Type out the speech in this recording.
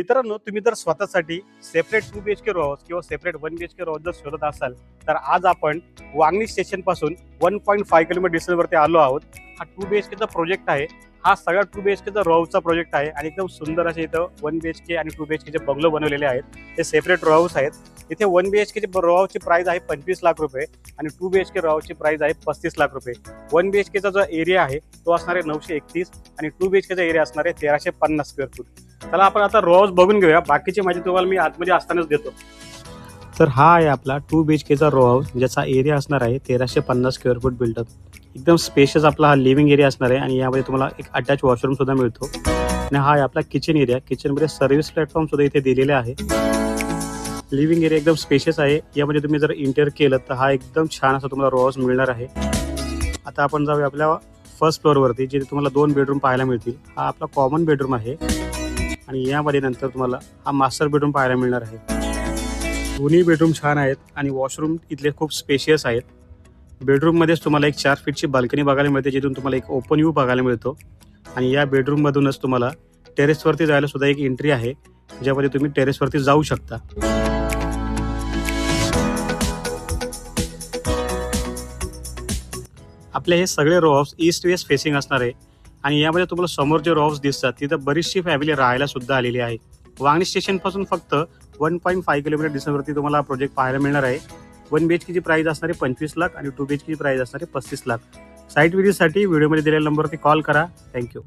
मित्रांनो, तुम्ही जर स्वतःसाठी सेपरेट 2 BHK रो हाऊस किंवा सेपरेट 1 BHK रो हाऊस जर शोधत असाल तर आज आपण वांगणी स्टेशन पासून 1.5 किलोमीटर डिस्टन्सवरती आलो आहोत. हा 2 BHK चा प्रोजेक्ट आहे. हा सगळा 2 BHK चा रो हाऊसचा प्रोजेक्ट आहे आणि एकदम सुंदर असे इथं 1 BHK आणि 2 BHK चे बंगलो बनवलेले आहेत. ते सेपरेट रो हाऊस आहेत. इथे 1 BHK चे रो हाऊसची प्राइस आहे 25 लाख रुपये आणि 2 BHK रो हाऊसची प्राइस आहे 35 लाख रुपये. 1 BHK चा जो एरिया आहे तो असणार आहे 931 आणि 2 BHK चा एरिया असणार आहे 1350 स्क्वेअर फूट. चला आपण आता रो हाऊस बघून घेऊया. बाकीची माहिती तुम्हाला मी आतमध्ये असतानाच देतो. तर हा आहे आपला 2 BHK चा रो हाऊस, ज्याचा एरिया असणार आहे 1350 स्क्वेअर फूट बिल्टअप. एकदम स्पेशियस आपला हा लिव्हिंग एरिया असणार आहे आणि यामध्ये तुम्हाला एक अटॅच वॉशरूम सुद्धा मिळतो. आणि हा आहे आपला किचन एरिया. किचनमध्ये सर्व्हिस प्लॅटफॉर्म सुद्धा इथे दिलेले आहे. लिव्हिंग एरिया एकदम स्पेशियस आहे. यामध्ये तुम्ही जर इंटेरियर केलं तर हा एकदम छान असा तुम्हाला रो हाऊस मिळणार आहे. आता आपण जाऊया आपल्या फर्स्ट फ्लोअरवरती, जिथे तुम्हाला 2 बेडरूम पाहायला मिळतील. हा आपला कॉमन बेडरूम आहे आणि यामध्ये नंतर तुम्हाला हा मास्टर बेडरूम पाहायला मिळणार आहे. दोन्ही बेडरूम छान आहेत आणि वॉशरूम इथले खूप स्पेशियस आहेत. बेडरूममध्येच तुम्हाला एक 4 फीटची बाल्कनी बघायला मिळते, जिथून तुम्हाला एक ओपन व्ह्यू बघायला मिळतो. आणि या बेडरूममधूनच तुम्हाला टेरेसवरती जायला सुद्धा एक एंट्री आहे, ज्यामध्ये तुम्ही टेरेसवरती जाऊ शकता. आपले हे सगळे row house east west facing असणार आहे आणि यामध्ये तुम्हाला समोर जे रो हाऊस दिसतात तिथं बरीचशी फॅमिली राहायला सुद्धा आलेली आहे. वांगणी स्टेशन पासून फक्त 1.5 किलोमीटर डिस्टन्सवरती तुम्हाला हा प्रोजेक्ट पाहायला मिळणार आहे. 1 BHK ची प्राइस असणार आहे 25 लाख आणि 2 BHK ची प्राइस असणार आहे 35 लाख. साईट व्हिजिटसाठी व्हिडिओमध्ये दिलेल्या नंबरवरती कॉल करा. थँक्यू.